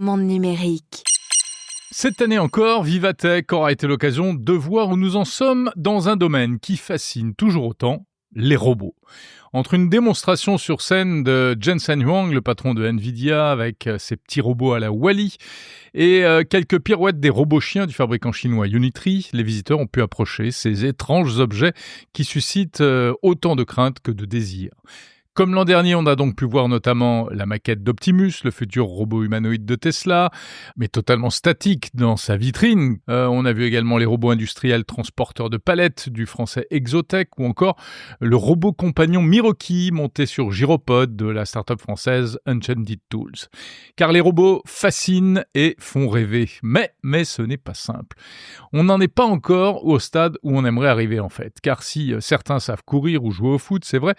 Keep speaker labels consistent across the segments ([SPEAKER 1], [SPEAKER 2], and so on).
[SPEAKER 1] Monde numérique.
[SPEAKER 2] Cette année encore, Vivatech aura été l'occasion de voir où nous en sommes dans un domaine qui fascine toujours autant, les robots. Entre une démonstration sur scène de Jensen Huang, le patron de Nvidia, avec ses petits robots à la Wall-E, et quelques pirouettes des robots chiens du fabricant chinois Unitree, les visiteurs ont pu approcher ces étranges objets qui suscitent autant de craintes que de désirs. Comme l'an dernier, on a donc pu voir notamment la maquette d'Optimus, le futur robot humanoïde de Tesla, mais totalement statique dans sa vitrine. On a vu également les robots industriels transporteurs de palettes du français Exotech, ou encore le robot compagnon Miroki monté sur Gyropod de la start-up française Enchanted Tools. Car les robots fascinent et font rêver, mais ce n'est pas simple. On n'en est pas encore au stade où on aimerait arriver en fait, car si certains savent courir ou jouer au foot, c'est vrai,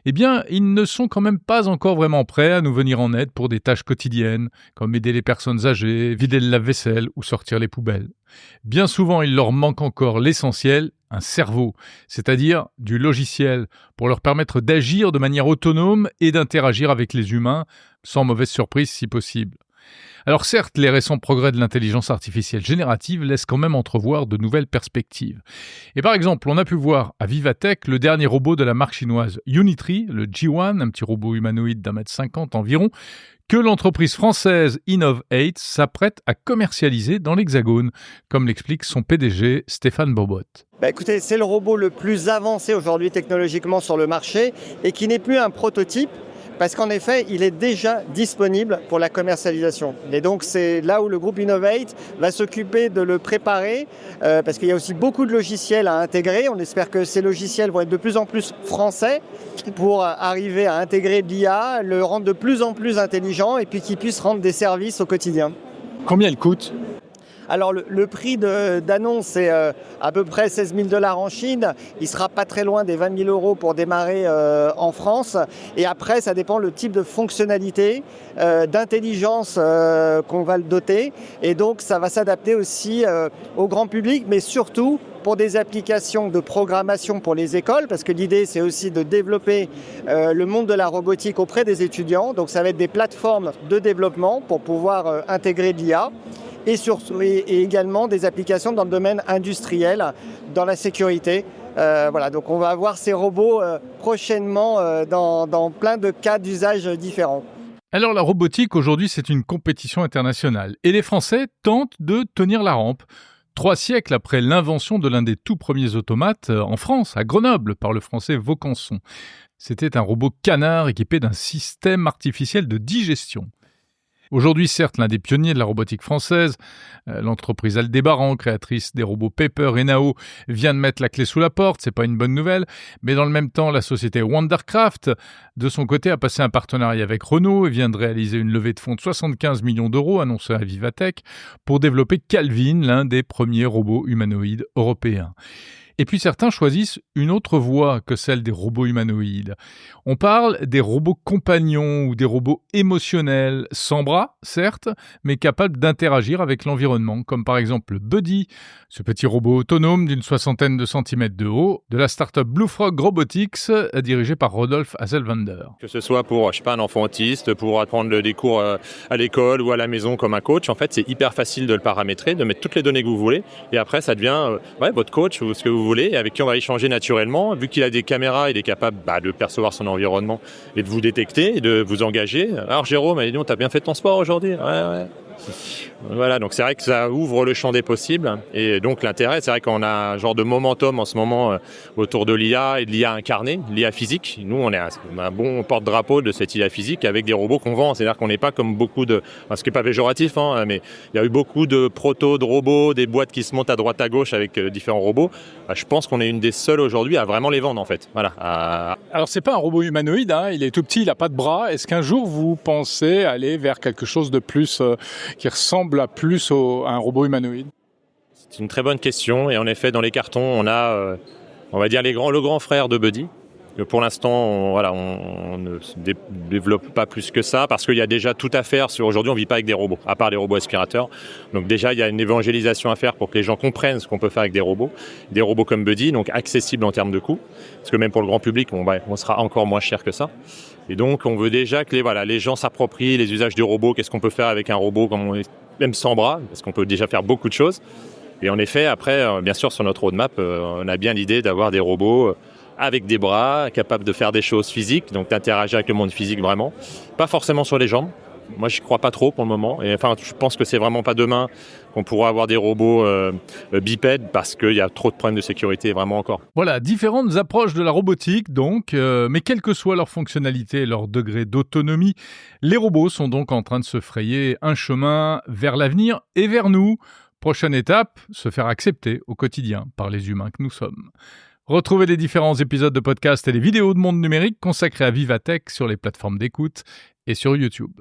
[SPEAKER 2] eh bien ils ne sont quand même pas encore vraiment prêts à nous venir en aide pour des tâches quotidiennes, comme aider les personnes âgées, vider le lave-vaisselle ou sortir les poubelles. Bien souvent, il leur manque encore l'essentiel, un cerveau, c'est-à-dire du logiciel, pour leur permettre d'agir de manière autonome et d'interagir avec les humains, sans mauvaise surprise si possible. Alors certes, les récents progrès de l'intelligence artificielle générative laissent quand même entrevoir de nouvelles perspectives. Et par exemple, on a pu voir à Vivatech le dernier robot de la marque chinoise Unitree, le G1, un petit robot humanoïde d'1,50 m environ, que l'entreprise française Inov8 s'apprête à commercialiser dans l'Hexagone, comme l'explique son PDG Stéphane Bobot.
[SPEAKER 3] Écoutez, c'est le robot le plus avancé aujourd'hui technologiquement sur le marché et qui n'est plus un prototype, parce qu'en effet, il est déjà disponible pour la commercialisation. Et donc, c'est là où le groupe Inov8 va s'occuper de le préparer, parce qu'il y a aussi beaucoup de logiciels à intégrer. On espère que ces logiciels vont être de plus en plus français pour arriver à intégrer de l'IA, le rendre de plus en plus intelligent et puis qu'il puisse rendre des services au quotidien.
[SPEAKER 4] Combien il coûte ?
[SPEAKER 3] Alors le prix d'annonce c'est à peu près 16 000 $ en Chine. Il sera pas très loin des 20 000 € pour démarrer en France. Et après, ça dépend le type de fonctionnalité, d'intelligence qu'on va le doter. Et donc, ça va s'adapter aussi au grand public, mais surtout pour des applications de programmation pour les écoles, parce que l'idée, c'est aussi de développer le monde de la robotique auprès des étudiants. Donc, ça va être des plateformes de développement pour pouvoir intégrer de l'IA. Et également des applications dans le domaine industriel, dans la sécurité. Voilà, donc on va avoir ces robots prochainement dans plein de cas d'usage différents.
[SPEAKER 2] Alors la robotique aujourd'hui c'est une compétition internationale et les Français tentent de tenir la rampe. 3 siècles après l'invention de l'un des tout premiers automates en France, à Grenoble, par le français Vaucanson. C'était un robot canard équipé d'un système artificiel de digestion. Aujourd'hui, certes, l'un des pionniers de la robotique française, l'entreprise Aldébaran, créatrice des robots Pepper et Nao, vient de mettre la clé sous la porte, c'est pas une bonne nouvelle, mais dans le même temps, la société Wondercraft, de son côté, a passé un partenariat avec Renault et vient de réaliser une levée de fonds de 75 millions d'euros annoncée à Vivatech pour développer Calvin, l'un des premiers robots humanoïdes européens. Et puis certains choisissent une autre voie que celle des robots humanoïdes. On parle des robots compagnons ou des robots émotionnels, sans bras, certes, mais capables d'interagir avec l'environnement, comme par exemple le Buddy, ce petit robot autonome d'une 60aine de centimètres de haut, de la start-up Blue Frog Robotics, dirigée par Rodolphe Hasselwander.
[SPEAKER 5] Que ce soit pour, un enfant autiste, pour apprendre des cours à l'école ou à la maison comme un coach, en fait, c'est hyper facile de le paramétrer, de mettre toutes les données que vous voulez, et après, ça devient votre coach ou ce que vous voulez, avec qui on va échanger naturellement. Vu qu'il a des caméras, il est capable de percevoir son environnement et de vous détecter et de vous engager. Alors Jérôme, dis donc, t'as bien fait ton sport aujourd'hui ? Ouais. Voilà, donc c'est vrai que ça ouvre le champ des possibles et donc l'intérêt, c'est vrai qu'on a un genre de momentum en ce moment autour de l'IA et de l'IA incarnée, l'IA physique. Nous, on est un bon porte-drapeau de cette IA physique avec des robots qu'on vend, c'est-à-dire qu'on n'est pas comme beaucoup de, ce qui n'est pas péjoratif, mais il y a eu beaucoup de protos de robots, des boîtes qui se montent à droite à gauche avec différents robots. Je pense qu'on est une des seules aujourd'hui à vraiment les vendre en fait. Voilà.
[SPEAKER 4] Alors c'est pas un robot humanoïde, il est tout petit, il n'a pas de bras. Est-ce qu'un jour vous pensez aller vers quelque chose de plus qui ressemble à un robot humanoïde ?
[SPEAKER 5] C'est une très bonne question et en effet dans les cartons on a on va dire le grand frère de Buddy Pour l'instant, on ne se développe pas plus que ça parce qu'il y a déjà tout à faire. Aujourd'hui, on ne vit pas avec des robots, à part les robots aspirateurs. Donc déjà, il y a une évangélisation à faire pour que les gens comprennent ce qu'on peut faire avec des robots comme Buddy, donc accessibles en termes de coût. Parce que même pour le grand public, on sera encore moins cher que ça. Et donc, on veut déjà que les gens s'approprient les usages du robot. Qu'est-ce qu'on peut faire avec un robot, même sans bras, parce qu'on peut déjà faire beaucoup de choses. Et en effet, après, bien sûr, sur notre roadmap, on a bien l'idée d'avoir des robots avec des bras, capables de faire des choses physiques, donc d'interagir avec le monde physique vraiment. Pas forcément sur les jambes. Moi, j'y crois pas trop pour le moment. Et enfin, je pense que c'est vraiment pas demain qu'on pourra avoir des robots bipèdes parce qu'il y a trop de problèmes de sécurité vraiment encore.
[SPEAKER 2] Voilà, différentes approches de la robotique donc, mais quelle que soit leur fonctionnalité et leur degré d'autonomie, les robots sont donc en train de se frayer un chemin vers l'avenir et vers nous. Prochaine étape, se faire accepter au quotidien par les humains que nous sommes. Retrouvez les différents épisodes de podcast et les vidéos de Monde Numérique consacrés à Vivatech sur les plateformes d'écoute et sur YouTube.